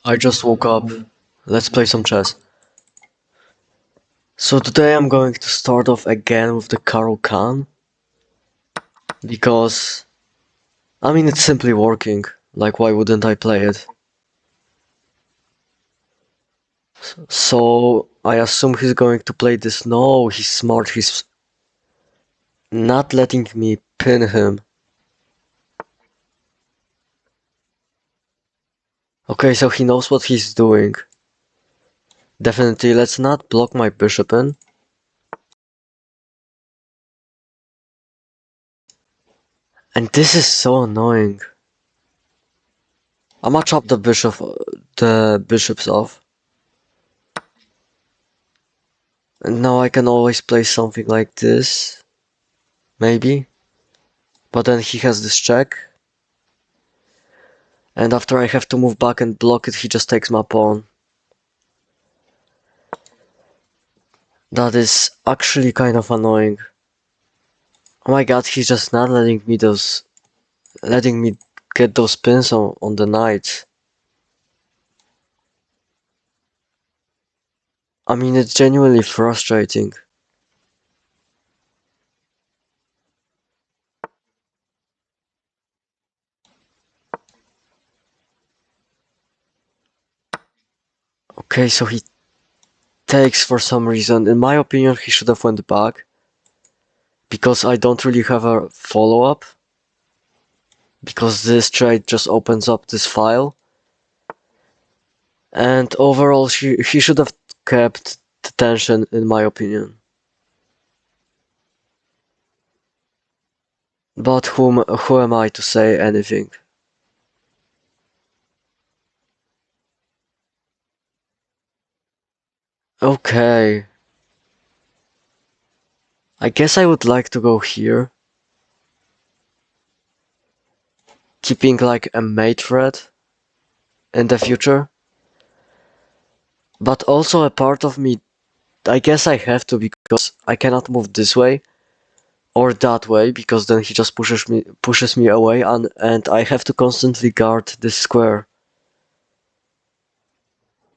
I just woke up. Let's play some chess. So today I'm going to start off again with the Karo Khan. Because, it's simply working. Like, why wouldn't I play it? So, I assume he's going to play this. No, he's smart. He's not letting me pin him. Okay, so he knows what he's doing. Definitely, let's not block my bishop in. And this is so annoying. I'm gonna chop the bishops off. And now I can always play something like this. Maybe. But then he has this check. And after I have to move back and block it, he just takes my pawn. That is actually kind of annoying. Oh my god, he's just not letting me get those pins on the knight. It's genuinely frustrating. Okay, so he takes for some reason. In my opinion, he should have went back. Because I don't really have a follow-up. Because this trade just opens up this file. And overall, he should have kept the tension, in my opinion. But who am I to say anything? Okay. I guess I would like to go here. Keeping like a mate thread in the future. But also a part of me, I guess I have to because I cannot move this way or that way because then he just pushes me away and I have to constantly guard this square.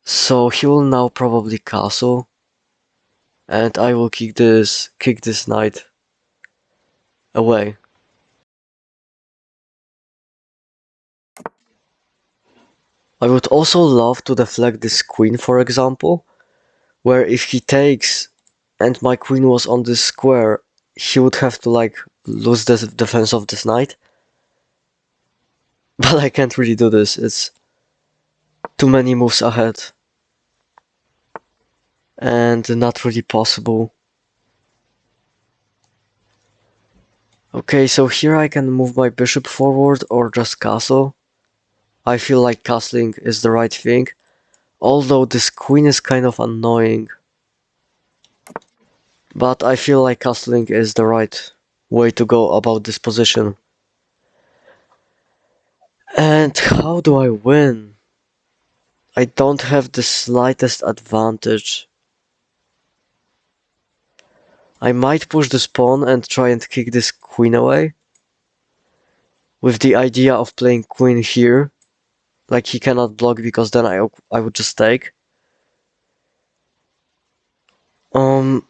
So he will now probably castle and I will kick this knight away. I would also love to deflect this queen, for example, where if he takes and my queen was on this square, he would have to like lose the defense of this knight. But I can't really do this, it's too many moves ahead. And not really possible. Okay, so here I can move my bishop forward or just castle. I feel like castling is the right thing. Although this queen is kind of annoying. But I feel like castling is the right way to go about this position. And how do I win? I don't have the slightest advantage. I might push this pawn and try and kick this queen away. With the idea of playing queen here. Like he cannot block because then I would just take. I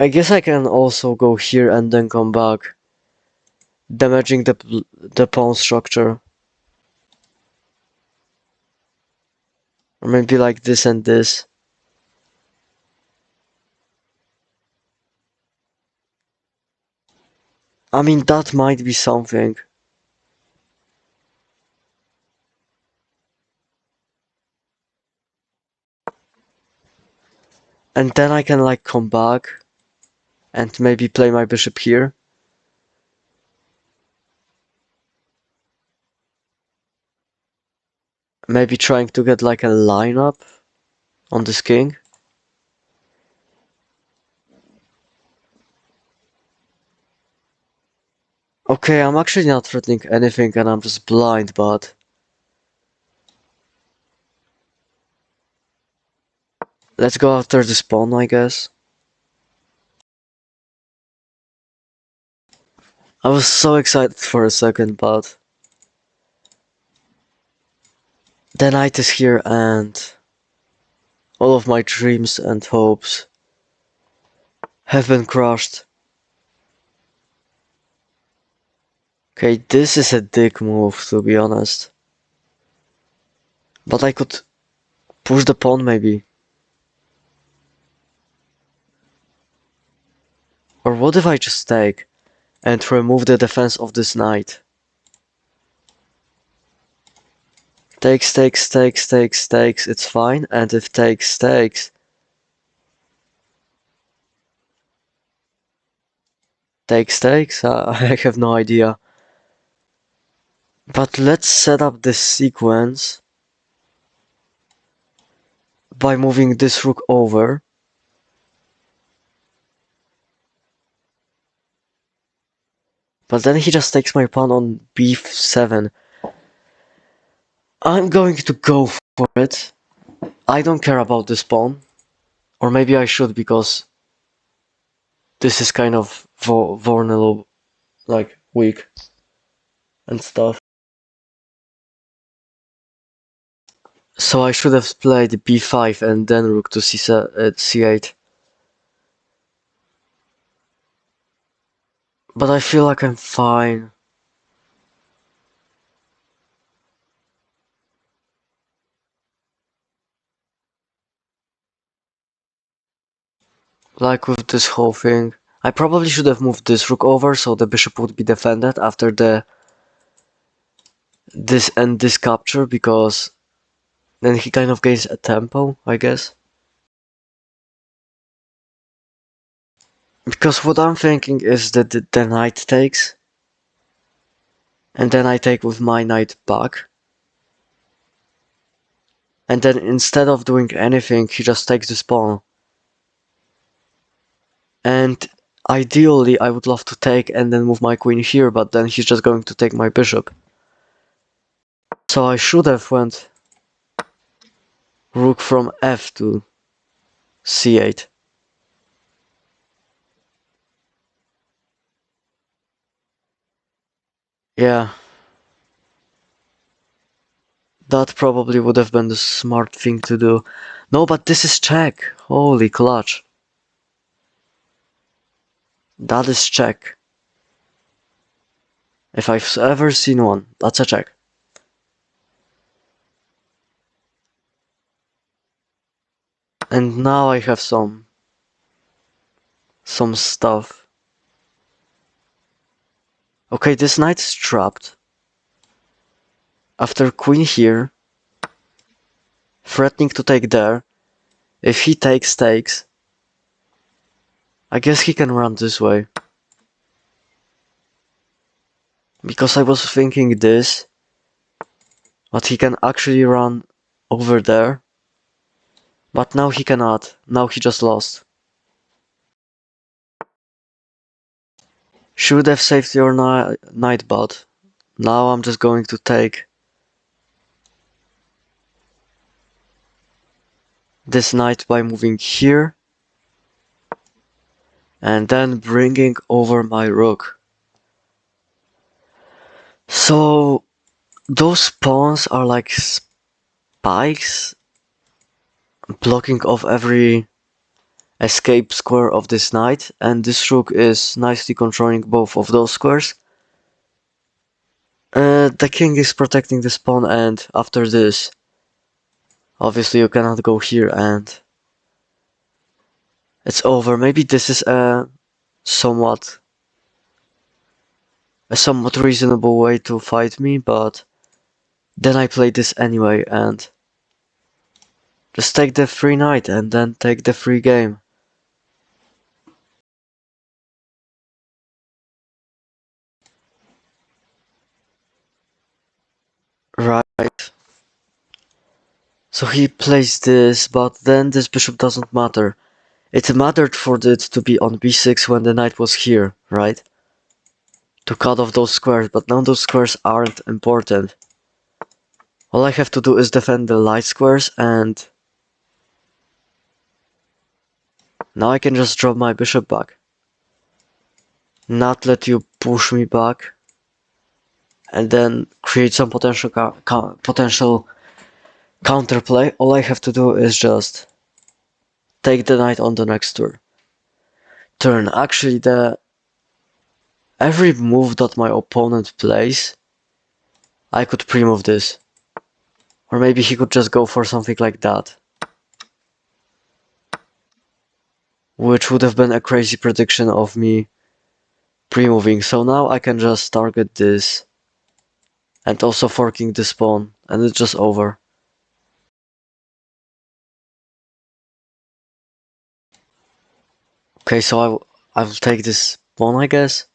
guess I can also go here and then come back. Damaging the pawn structure. Or maybe like this and this. That might be something. And then I can like come back and maybe play my bishop here. Maybe trying to get like a lineup on this king. Okay, I'm actually not threatening anything and I'm just blind, but... Let's go after this pawn, I guess. I was so excited for a second, but... The knight is here and all of my dreams and hopes have been crushed. Okay, this is a dick move, to be honest. But I could push the pawn maybe. Or what if I just take and remove the defense of this knight? Takes, takes, takes, takes, takes, it's fine. And if takes, takes, takes, takes, I have no idea. But let's set up this sequence by moving this rook over. But then he just takes my pawn on b7. I'm going to go for it. I don't care about this pawn. Or maybe I should, because this is kind of vulnerable, like weak and stuff. So I should have played b5 and then rook to c8. But I feel like I'm fine. Like with this whole thing. I probably should have moved this rook over so the bishop would be defended after this capture, because then he kind of gains a tempo, I guess. Because what I'm thinking is that the knight takes, and then I take with my knight back. And then instead of doing anything, he just takes this pawn. And ideally, I would love to take and then move my queen here, but then he's just going to take my bishop. So I should have went rook from f to c8. Yeah. That probably would have been the smart thing to do. No, but this is check. Holy clutch. That is check. If I've ever seen one, that's a check. And now I have some stuff. Okay, this knight is trapped. After queen here, threatening to take there. If he takes, I guess he can run this way. Because I was thinking this, but he can actually run over there. But now he cannot. Now he just lost. Should have saved your knight, but now I'm just going to take this knight by moving here and then bringing over my rook. So those pawns are like spikes blocking off every escape square of this knight, and this rook is nicely controlling both of those squares. The king is protecting this pawn, and after this, obviously you cannot go here and it's over. Maybe this is a somewhat reasonable way to fight me, but then I play this anyway and just take the free knight and then take the free game. Right. So he plays this, but then this bishop doesn't matter. It mattered for it to be on b6 when the knight was here, right? To cut off those squares, but now those squares aren't important. All I have to do is defend the light squares, and now I can just drop my bishop back. Not let you push me back, and then create some potential counterplay, all I have to do is just take the knight on the next turn. Actually, every move that my opponent plays, I could pre-move this. Or maybe he could just go for something like that. Which would have been a crazy prediction of me pre-moving. So now I can just target this. And also forking this pawn. And it's just over. Okay, so I will take this pawn, I guess.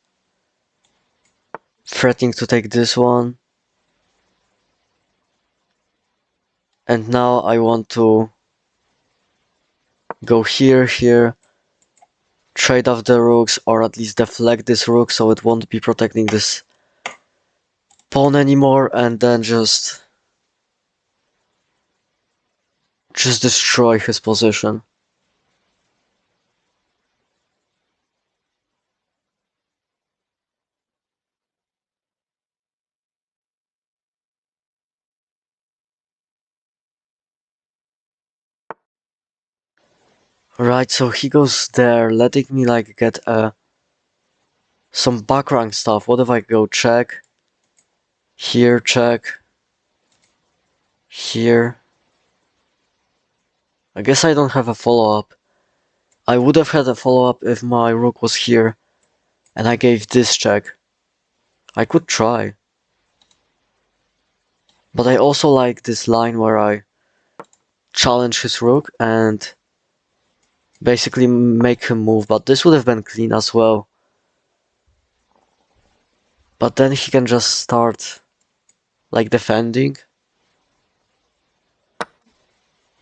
Threatening to take this one. And now I want to go here, trade off the rooks, or at least deflect this rook so it won't be protecting this pawn anymore, and then just destroy his position. Right, so he goes there, letting me like get some back rank stuff. What if I go check? Here, check. Here. I guess I don't have a follow-up. I would have had a follow-up if my rook was here and I gave this check. I could try. But I also like this line where I challenge his rook and basically make him move, but this would have been clean as well. But then he can just start like defending.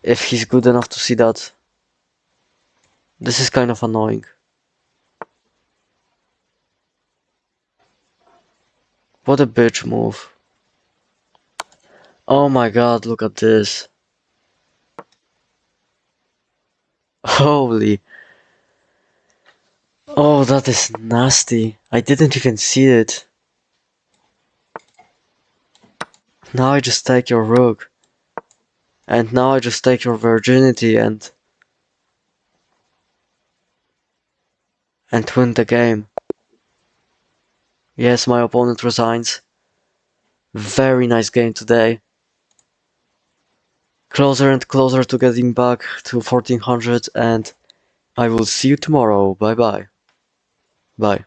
If he's good enough to see that. This is kind of annoying. What a bitch move. Oh my god, look at this. Holy. Oh, that is nasty. I didn't even see it. Now I just take your rook. And now I just take your virginity and win the game. Yes, my opponent resigns. Very nice game today. Closer and closer to getting back to 1400, and I will see you tomorrow. Bye bye. Bye.